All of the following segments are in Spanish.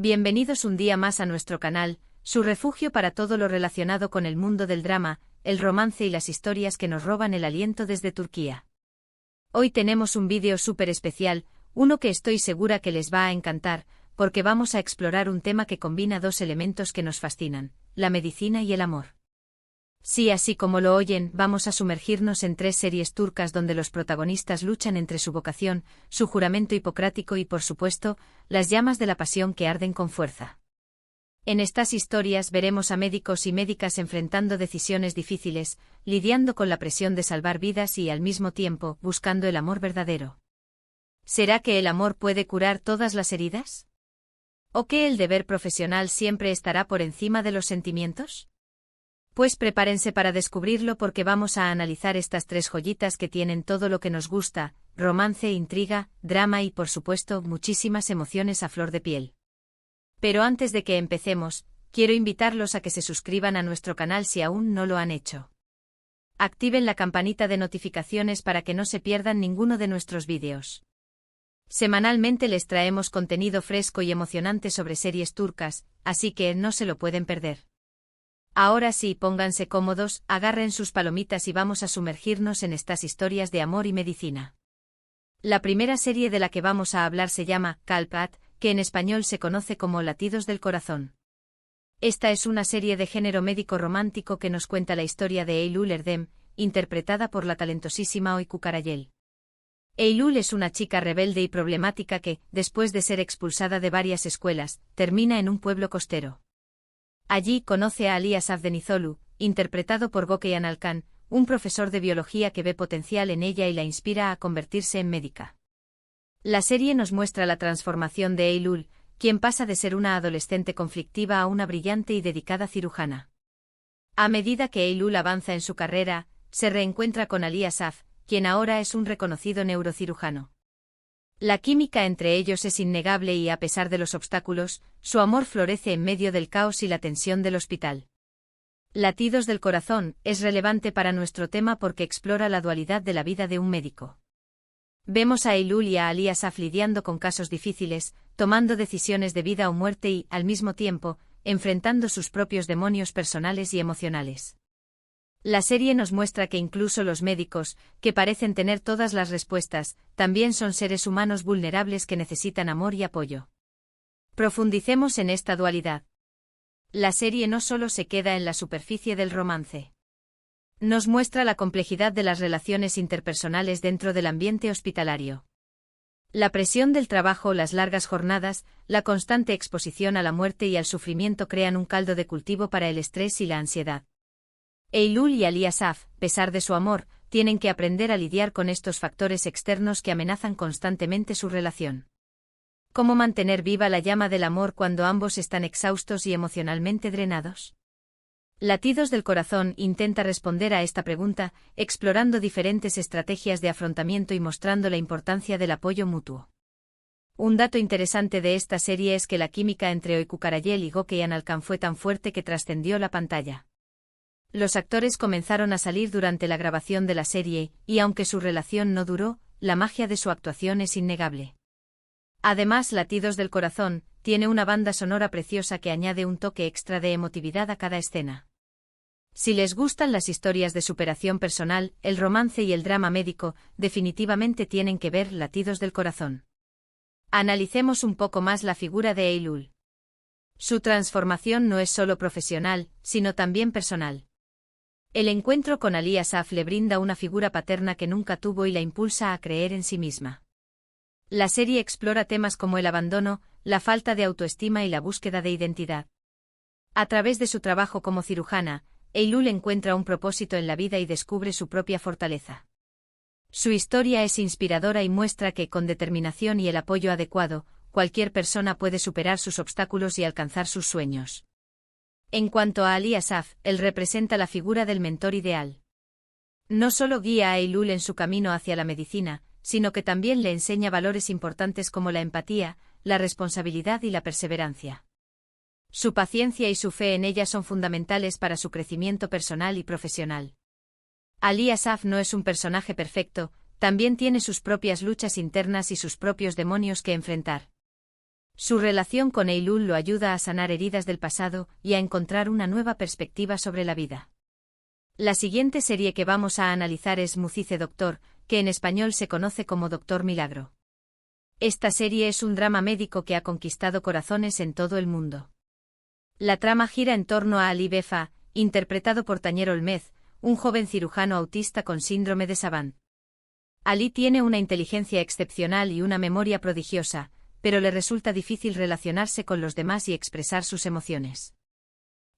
Bienvenidos un día más a nuestro canal, su refugio para todo lo relacionado con el mundo del drama, el romance y las historias que nos roban el aliento desde Turquía. Hoy tenemos un vídeo súper especial, uno que estoy segura que les va a encantar, porque vamos a explorar un tema que combina dos elementos que nos fascinan, la medicina y el amor. Sí, así como lo oyen, vamos a sumergirnos en 3 series turcas donde los protagonistas luchan entre su vocación, su juramento hipocrático y, por supuesto, las llamas de la pasión que arden con fuerza. En estas historias veremos a médicos y médicas enfrentando decisiones difíciles, lidiando con la presión de salvar vidas y, al mismo tiempo, buscando el amor verdadero. ¿Será que el amor puede curar todas las heridas? ¿O que el deber profesional siempre estará por encima de los sentimientos? Pues prepárense para descubrirlo porque vamos a analizar estas 3 joyitas que tienen todo lo que nos gusta: romance, intriga, drama y, por supuesto, muchísimas emociones a flor de piel. Pero antes de que empecemos, quiero invitarlos a que se suscriban a nuestro canal si aún no lo han hecho. Activen la campanita de notificaciones para que no se pierdan ninguno de nuestros vídeos. Semanalmente les traemos contenido fresco y emocionante sobre series turcas, así que no se lo pueden perder. Ahora sí, pónganse cómodos, agarren sus palomitas y vamos a sumergirnos en estas historias de amor y medicina. La primera serie de la que vamos a hablar se llama Kalp, que en español se conoce como Latidos del Corazón. Esta es una serie de género médico romántico que nos cuenta la historia de Eylül Erdem, interpretada por la talentosísima Öykü Karayel. Eylül es una chica rebelde y problemática que, después de ser expulsada de varias escuelas, termina en un pueblo costero. Allí conoce a Ali Asaf Denizolu, interpretado por Gökhan Alkan, un profesor de biología que ve potencial en ella y la inspira a convertirse en médica. La serie nos muestra la transformación de Eylül, quien pasa de ser una adolescente conflictiva a una brillante y dedicada cirujana. A medida que Eylül avanza en su carrera, se reencuentra con Ali Asaf, quien ahora es un reconocido neurocirujano. La química entre ellos es innegable y, a pesar de los obstáculos, su amor florece en medio del caos y la tensión del hospital. Latidos del Corazón es relevante para nuestro tema porque explora la dualidad de la vida de un médico. Vemos a Eylül y a Ali Asaf lidiando con casos difíciles, tomando decisiones de vida o muerte y, al mismo tiempo, enfrentando sus propios demonios personales y emocionales. La serie nos muestra que incluso los médicos, que parecen tener todas las respuestas, también son seres humanos vulnerables que necesitan amor y apoyo. Profundicemos en esta dualidad. La serie no solo se queda en la superficie del romance. Nos muestra la complejidad de las relaciones interpersonales dentro del ambiente hospitalario. La presión del trabajo, las largas jornadas, la constante exposición a la muerte y al sufrimiento crean un caldo de cultivo para el estrés y la ansiedad. Eylül y Ali Asaf, a pesar de su amor, tienen que aprender a lidiar con estos factores externos que amenazan constantemente su relación. ¿Cómo mantener viva la llama del amor cuando ambos están exhaustos y emocionalmente drenados? Latidos del Corazón intenta responder a esta pregunta, explorando diferentes estrategias de afrontamiento y mostrando la importancia del apoyo mutuo. Un dato interesante de esta serie es que la química entre Öykü Karayel y Gökhan Alkan fue tan fuerte que trascendió la pantalla. Los actores comenzaron a salir durante la grabación de la serie, y aunque su relación no duró, la magia de su actuación es innegable. Además, Latidos del Corazón tiene una banda sonora preciosa que añade un toque extra de emotividad a cada escena. Si les gustan las historias de superación personal, el romance y el drama médico, definitivamente tienen que ver Latidos del Corazón. Analicemos un poco más la figura de Eylül. Su transformación no es solo profesional, sino también personal. El encuentro con Ali Asaf le brinda una figura paterna que nunca tuvo y la impulsa a creer en sí misma. La serie explora temas como el abandono, la falta de autoestima y la búsqueda de identidad. A través de su trabajo como cirujana, Eylül encuentra un propósito en la vida y descubre su propia fortaleza. Su historia es inspiradora y muestra que, con determinación y el apoyo adecuado, cualquier persona puede superar sus obstáculos y alcanzar sus sueños. En cuanto a Ali Asaf, él representa la figura del mentor ideal. No solo guía a Eylül en su camino hacia la medicina, sino que también le enseña valores importantes como la empatía, la responsabilidad y la perseverancia. Su paciencia y su fe en ella son fundamentales para su crecimiento personal y profesional. Ali Asaf no es un personaje perfecto, también tiene sus propias luchas internas y sus propios demonios que enfrentar. Su relación con Eylul lo ayuda a sanar heridas del pasado y a encontrar una nueva perspectiva sobre la vida. La siguiente serie que vamos a analizar es Musice Doctor, que en español se conoce como Doctor Milagro. Esta serie es un drama médico que ha conquistado corazones en todo el mundo. La trama gira en torno a Ali Befa, interpretado por Tañer Olmez, un joven cirujano autista con síndrome de Savant. Ali tiene una inteligencia excepcional y una memoria prodigiosa, pero le resulta difícil relacionarse con los demás y expresar sus emociones.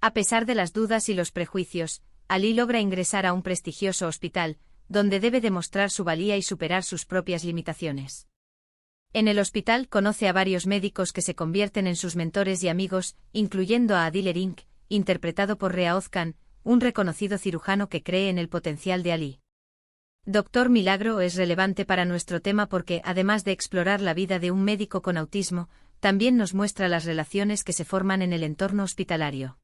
A pesar de las dudas y los prejuicios, Ali logra ingresar a un prestigioso hospital, donde debe demostrar su valía y superar sus propias limitaciones. En el hospital conoce a varios médicos que se convierten en sus mentores y amigos, incluyendo a Adil Erink, interpretado por Rea Ozcan, un reconocido cirujano que cree en el potencial de Ali. Doctor Milagro es relevante para nuestro tema porque, además de explorar la vida de un médico con autismo, también nos muestra las relaciones que se forman en el entorno hospitalario.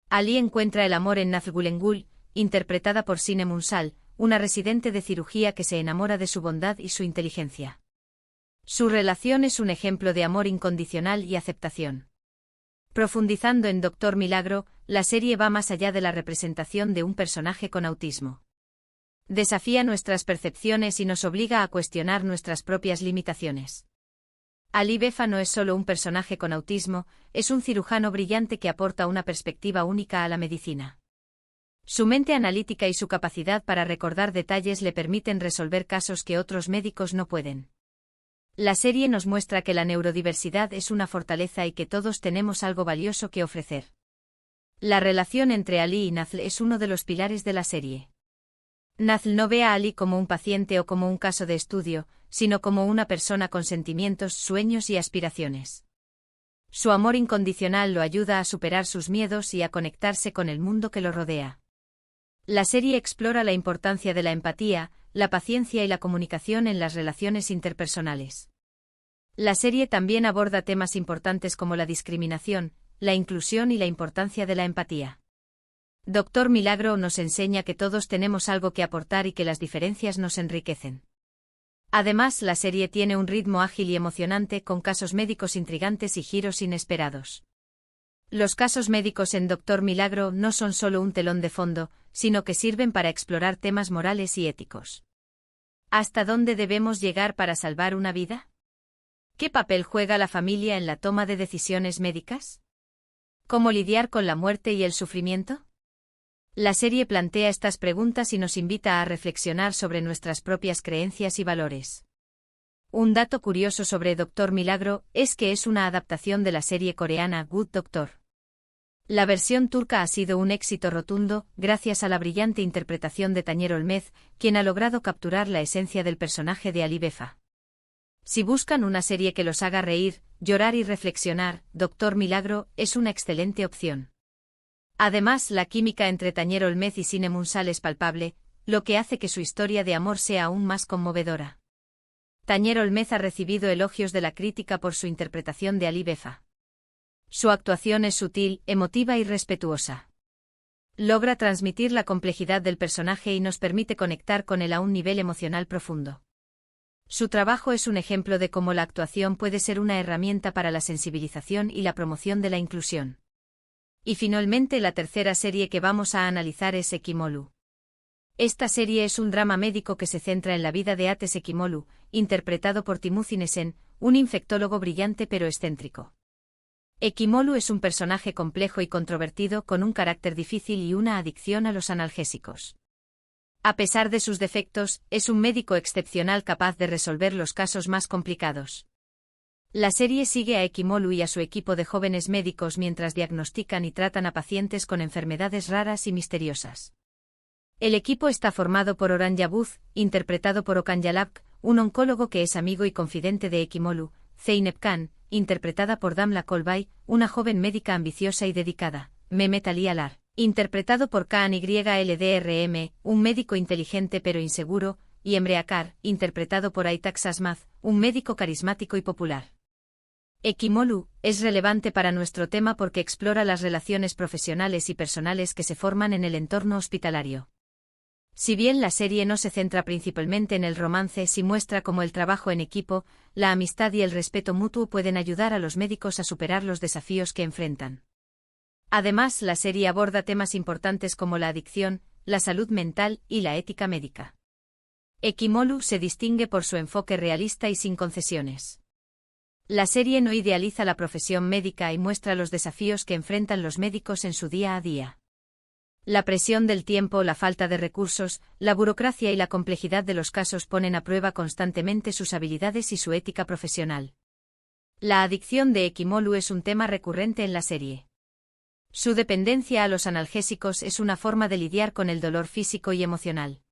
Ali encuentra el amor en Nazgul, interpretada por Sine Munsal, una residente de cirugía que se enamora de su bondad y su inteligencia. Su relación es un ejemplo de amor incondicional y aceptación. Profundizando en Doctor Milagro, la serie va más allá de la representación de un personaje con autismo. Desafía nuestras percepciones y nos obliga a cuestionar nuestras propias limitaciones. Ali Befa no es solo un personaje con autismo, es un cirujano brillante que aporta una perspectiva única a la medicina. Su mente analítica y su capacidad para recordar detalles le permiten resolver casos que otros médicos no pueden. La serie nos muestra que la neurodiversidad es una fortaleza y que todos tenemos algo valioso que ofrecer. La relación entre Ali y Nazl es uno de los pilares de la serie. Nazl no ve a Ali como un paciente o como un caso de estudio, sino como una persona con sentimientos, sueños y aspiraciones. Su amor incondicional lo ayuda a superar sus miedos y a conectarse con el mundo que lo rodea. La serie explora la importancia de la empatía, la paciencia y la comunicación en las relaciones interpersonales. La serie también aborda temas importantes como la discriminación, la inclusión y la importancia de la empatía. Doctor Milagro nos enseña que todos tenemos algo que aportar y que las diferencias nos enriquecen. Además, la serie tiene un ritmo ágil y emocionante con casos médicos intrigantes y giros inesperados. Los casos médicos en Doctor Milagro no son solo un telón de fondo, sino que sirven para explorar temas morales y éticos. ¿Hasta dónde debemos llegar para salvar una vida? ¿Qué papel juega la familia en la toma de decisiones médicas? ¿Cómo lidiar con la muerte y el sufrimiento? La serie plantea estas preguntas y nos invita a reflexionar sobre nuestras propias creencias y valores. Un dato curioso sobre Doctor Milagro es que es una adaptación de la serie coreana Good Doctor. La versión turca ha sido un éxito rotundo, gracias a la brillante interpretación de Tañer Olmez, quien ha logrado capturar la esencia del personaje de Ali Befa. Si buscan una serie que los haga reír, llorar y reflexionar, Doctor Milagro es una excelente opción. Además, la química entre Tañer Olmez y Sine Munsal es palpable, lo que hace que su historia de amor sea aún más conmovedora. Tañer Olmez ha recibido elogios de la crítica por su interpretación de Ali Befa. Su actuación es sutil, emotiva y respetuosa. Logra transmitir la complejidad del personaje y nos permite conectar con él a un nivel emocional profundo. Su trabajo es un ejemplo de cómo la actuación puede ser una herramienta para la sensibilización y la promoción de la inclusión. Y finalmente la tercera serie que vamos a analizar es Ekimolu. Esta serie es un drama médico que se centra en la vida de Ates Ekimolu, interpretado por Timothy Nesen, un infectólogo brillante pero excéntrico. Ekimolu es un personaje complejo y controvertido con un carácter difícil y una adicción a los analgésicos. A pesar de sus defectos, es un médico excepcional capaz de resolver los casos más complicados. La serie sigue a Ekimolu y a su equipo de jóvenes médicos mientras diagnostican y tratan a pacientes con enfermedades raras y misteriosas. El equipo está formado por Orhan Yavuz, interpretado por Okan Yalabk, un oncólogo que es amigo y confidente de Ekimolu, Zeynep Khan, interpretada por Damla Kolbay, una joven médica ambiciosa y dedicada, Mehmet Ali Alar, interpretado por Kaan YLDRM, un médico inteligente pero inseguro, y Emre Akar, interpretado por Aytak Sasmaz, un médico carismático y popular. Ekimolu es relevante para nuestro tema porque explora las relaciones profesionales y personales que se forman en el entorno hospitalario. Si bien la serie no se centra principalmente en el romance, sí muestra cómo el trabajo en equipo, la amistad y el respeto mutuo pueden ayudar a los médicos a superar los desafíos que enfrentan. Además, la serie aborda temas importantes como la adicción, la salud mental y la ética médica. Ekimolu se distingue por su enfoque realista y sin concesiones. La serie no idealiza la profesión médica y muestra los desafíos que enfrentan los médicos en su día a día. La presión del tiempo, la falta de recursos, la burocracia y la complejidad de los casos ponen a prueba constantemente sus habilidades y su ética profesional. La adicción de Ekimolu es un tema recurrente en la serie. Su dependencia a los analgésicos es una forma de lidiar con el dolor físico y emocional.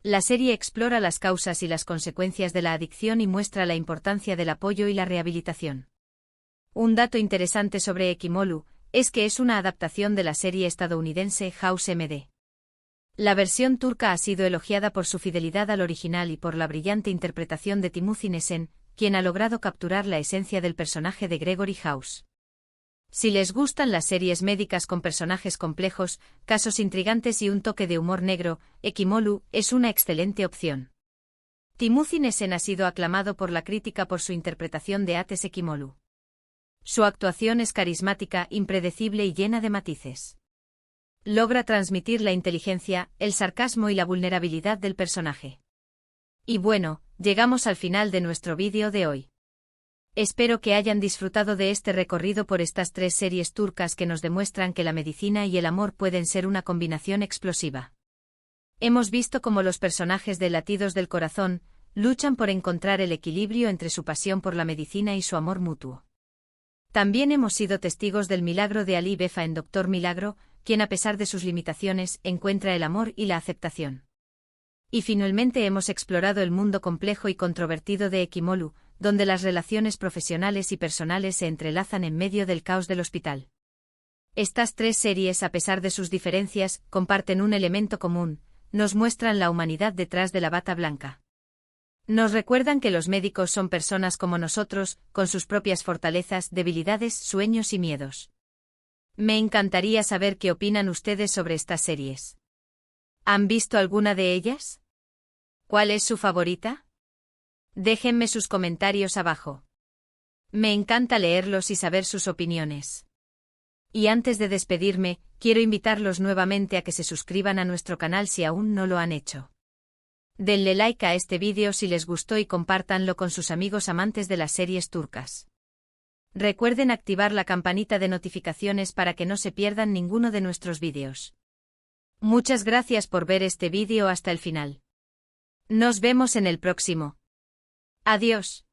La serie explora las causas y las consecuencias de la adicción y muestra la importancia del apoyo y la rehabilitación. Un dato interesante sobre Ekimolu es que es una adaptación de la serie estadounidense House MD. La versión turca ha sido elogiada por su fidelidad al original y por la brillante interpretación de Timothy Nesen, quien ha logrado capturar la esencia del personaje de Gregory House. Si les gustan las series médicas con personajes complejos, casos intrigantes y un toque de humor negro, Ekimolu es una excelente opción. Timothy Nesen ha sido aclamado por la crítica por su interpretación de Ates Ekimolu. Su actuación es carismática, impredecible y llena de matices. Logra transmitir la inteligencia, el sarcasmo y la vulnerabilidad del personaje. Y bueno, llegamos al final de nuestro vídeo de hoy. Espero que hayan disfrutado de este recorrido por estas 3 series turcas que nos demuestran que la medicina y el amor pueden ser una combinación explosiva. Hemos visto cómo los personajes de Latidos del Corazón luchan por encontrar el equilibrio entre su pasión por la medicina y su amor mutuo. También hemos sido testigos del milagro de Ali Befa en Doctor Milagro, quien a pesar de sus limitaciones encuentra el amor y la aceptación. Y finalmente hemos explorado el mundo complejo y controvertido de Ekimolu, donde las relaciones profesionales y personales se entrelazan en medio del caos del hospital. Estas 3 series, a pesar de sus diferencias, comparten un elemento común: nos muestran la humanidad detrás de la bata blanca. Nos recuerdan que los médicos son personas como nosotros, con sus propias fortalezas, debilidades, sueños y miedos. Me encantaría saber qué opinan ustedes sobre estas series. ¿Han visto alguna de ellas? ¿Cuál es su favorita? Déjenme sus comentarios abajo. Me encanta leerlos y saber sus opiniones. Y antes de despedirme, quiero invitarlos nuevamente a que se suscriban a nuestro canal si aún no lo han hecho. Denle like a este vídeo si les gustó y compártanlo con sus amigos amantes de las series turcas. Recuerden activar la campanita de notificaciones para que no se pierdan ninguno de nuestros vídeos. Muchas gracias por ver este vídeo hasta el final. Nos vemos en el próximo. Adiós.